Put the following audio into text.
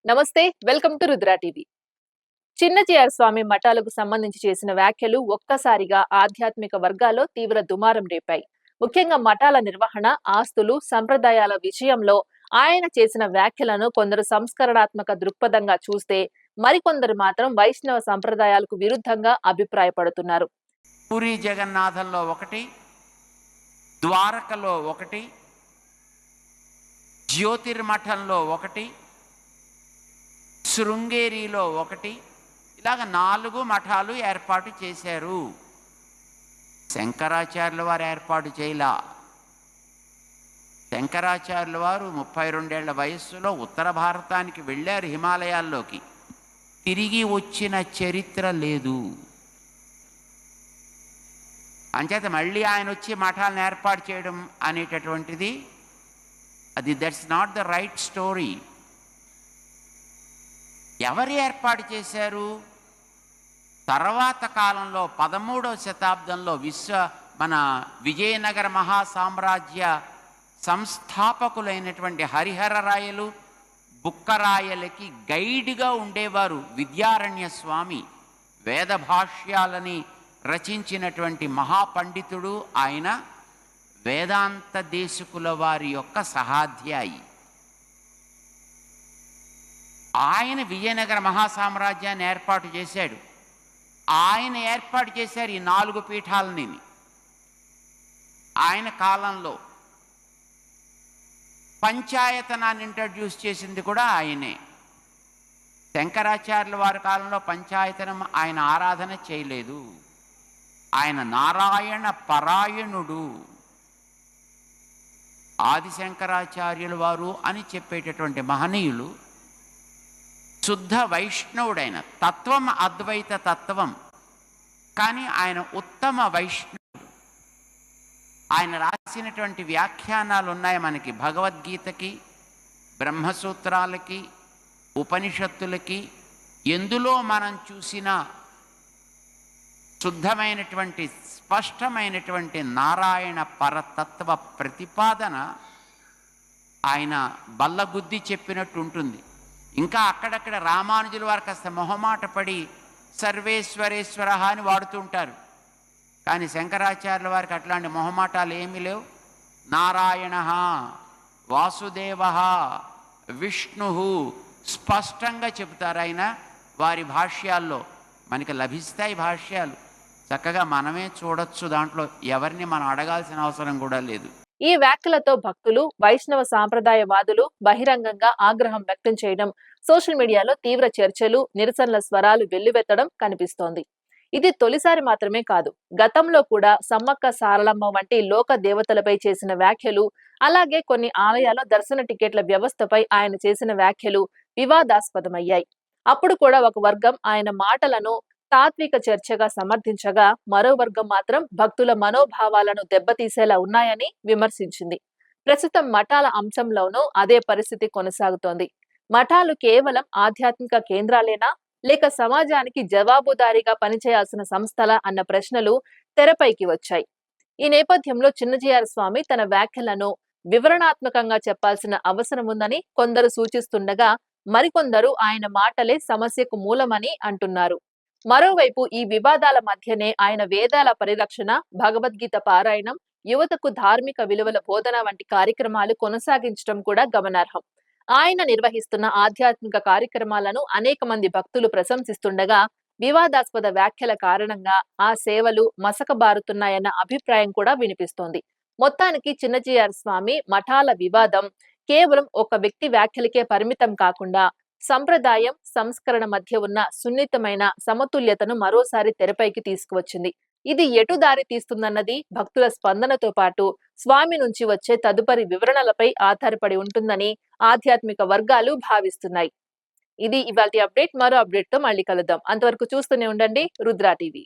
నమస్తే, welcome to Rudra TV. Chinna Jeeyar స్వామి మఠాలకు సంబంధించి చేసిన వ్యాఖ్యలు ఒక్కసారిగా ఆధ్యాత్మిక వర్గాల్లో తీవ్ర దుమారం రేపాయి. ముఖ్యంగా మఠాల నిర్వహణ, ఆస్తులు, సంప్రదాయాల విషయంలో ఆయన చేసిన వ్యాఖ్యలను కొందరు సంస్కరణాత్మక దృక్పథంగా చూస్తే, మరికొందరు మాత్రం వైష్ణవ సంప్రదాయాలకు విరుద్ధంగా అభిప్రాయపడుతున్నారు. పూరి జగన్నాథంలో ఒకటి, ద్వారకలో ఒకటి, జ్యోతిర్మఠంలో ఒకటి, శృంగేరిలో ఒకటి, ఇలాగ 4 మఠాలు ఏర్పాటు చేశారు. శంకరాచార్యుల వారు ఏర్పాటు చేయలా. శంకరాచార్యుల వారు 32 ఏళ్ల వయస్సులో ఉత్తర భారతానికి వెళ్ళారు, హిమాలయాల్లోకి. తిరిగి వచ్చిన చరిత్ర లేదు. అంచేత మళ్ళీ ఆయన వచ్చి మఠాలను ఏర్పాటు చేయడం అనేటటువంటిది that's not the right story. ఎవరు ఏర్పాటు చేశారు? తర్వాత కాలంలో 13వ శతాబ్దంలో మన విజయనగర మహాసామ్రాజ్య సంస్థాపకులైనటువంటి హరిహరరాయలు, బుక్కరాయలకి గైడ్గా ఉండేవారు విద్యారణ్య స్వామి. వేద భాష్యాలని రచించినటువంటి మహాపండితుడు ఆయన. వేదాంత దేశికుల వారి యొక్క సహాధ్యాయి. ఆయన విజయనగర మహాసామ్రాజ్యాన్ని ఏర్పాటు చేశాడు. ఆయన ఏర్పాటు చేశారు ఈ 4 పీఠాలని. ఆయన కాలంలో పంచాయతనాన్ని ఇంట్రడ్యూస్ చేసింది కూడా ఆయనే. శంకరాచార్యుల వారి కాలంలో పంచాయతనం ఆయన ఆరాధన చేయలేదు. ఆయన నారాయణ పరాయణుడు. ఆదిశంకరాచార్యుల వారు అని చెప్పేటటువంటి మహనీయులు శుద్ధ వైష్ణవుడైన తత్వం, అద్వైత తత్వం. కానీ ఆయన ఉత్తమ వైష్ణవుడు. ఆయన రాసినటువంటి వ్యాఖ్యానాలు ఉన్నాయి మనకి భగవద్గీతకి, బ్రహ్మసూత్రాలకి, ఉపనిషత్తులకి. ఎందులో మనం చూసిన శుద్ధమైనటువంటి స్పష్టమైనటువంటి నారాయణ పరతత్వ ప్రతిపాదన ఆయన బల్లగుద్ది చెప్పినట్టు ఉంటుంది. ఇంకా అక్కడక్కడ రామానుజుల వారు కాస్త మొహమాట పడి సర్వేశ్వరేశ్వర అని వాడుతూ ఉంటారు. కానీ శంకరాచార్యుల వారికి అట్లాంటి మొహమాటాలు ఏమీ లేవు. నారాయణ, వాసుదేవ, విష్ణు స్పష్టంగా చెబుతారు ఆయన. వారి భాష్యాల్లో మనకి లభిస్తాయి భాష్యాలు. చక్కగా మనమే చూడొచ్చు. దాంట్లో ఎవరిని మనం అడగాల్సిన అవసరం కూడా లేదు. ఈ వ్యాఖ్యలతో భక్తులు, వైష్ణవ సాంప్రదాయవాదులు బహిరంగంగా ఆగ్రహం వ్యక్తం చేయడం, సోషల్ మీడియాలో తీవ్ర చర్చలు, నిరసనల స్వరాలు వెల్లువెత్తడం కనిపిస్తోంది. ఇది తొలిసారి మాత్రమే కాదు. గతంలో కూడా సమ్మక్క సారలమ్మ వంటి లోక దేవతలపై చేసిన వ్యాఖ్యలు, అలాగే కొన్ని ఆలయాల దర్శన టికెట్ల వ్యవస్థపై ఆయన చేసిన వ్యాఖ్యలు వివాదాస్పదమయ్యాయి. అప్పుడు కూడా ఒక వర్గం ఆయన మాటలను తాత్విక చర్చగా సమర్థించగా, మరో వర్గం మాత్రం భక్తుల మనోభావాలను దెబ్బతీసేలా ఉన్నాయని విమర్శించింది. ప్రస్తుతం మఠాల అంశంలోనూ అదే పరిస్థితి కొనసాగుతోంది. మఠాలు కేవలం ఆధ్యాత్మిక కేంద్రాలేనా, లేక సమాజానికి జవాబుదారీగా పనిచేయాల్సిన సంస్థల అన్న ప్రశ్నలు తెరపైకి వచ్చాయి. ఈ నేపథ్యంలో చిన్నజీఆర్ స్వామి తన వ్యాఖ్యలను వివరణాత్మకంగా చెప్పాల్సిన అవసరం ఉందని కొందరు సూచిస్తుండగా, మరికొందరు ఆయన మాటలే సమస్యకు మూలమని అంటున్నారు. మరోవైపు ఈ వివాదాల మధ్యనే ఆయన వేదాల పరిరక్షణ, భగవద్గీత పారాయణం, యువతకు ధార్మిక విలువల బోధన వంటి కార్యక్రమాలు కొనసాగించడం కూడా గమనార్హం. ఆయన నిర్వహిస్తున్న ఆధ్యాత్మిక కార్యక్రమాలను అనేక మంది భక్తులు ప్రశంసిస్తుండగా, వివాదాస్పద వ్యాఖ్యల కారణంగా ఆ సేవలు మసకబారుతున్నాయన్న అభిప్రాయం కూడా వినిపిస్తోంది. మొత్తానికి చిన్నజీఆర్ స్వామి మఠాల వివాదం కేవలం ఒక వ్యక్తి వ్యాఖ్యలకే పరిమితం కాకుండా, సంప్రదాయం, సంస్కరణ మధ్య ఉన్న సున్నితమైన సమతుల్యతను మరోసారి తెరపైకి తీసుకువచ్చింది. ఇది ఎటు దారి తీస్తుందన్నది భక్తుల స్పందనతో పాటు స్వామి నుంచి వచ్చే తదుపరి వివరణలపై ఆధారపడి ఉంటుందని ఆధ్యాత్మిక వర్గాలు భావిస్తున్నాయి. ఇది ఇవాల్టి అప్డేట్. మరో అప్డేట్ తో మళ్ళీ కలుద్దాం. అంతవరకు చూస్తూనే ఉండండి రుద్ర టీవీ.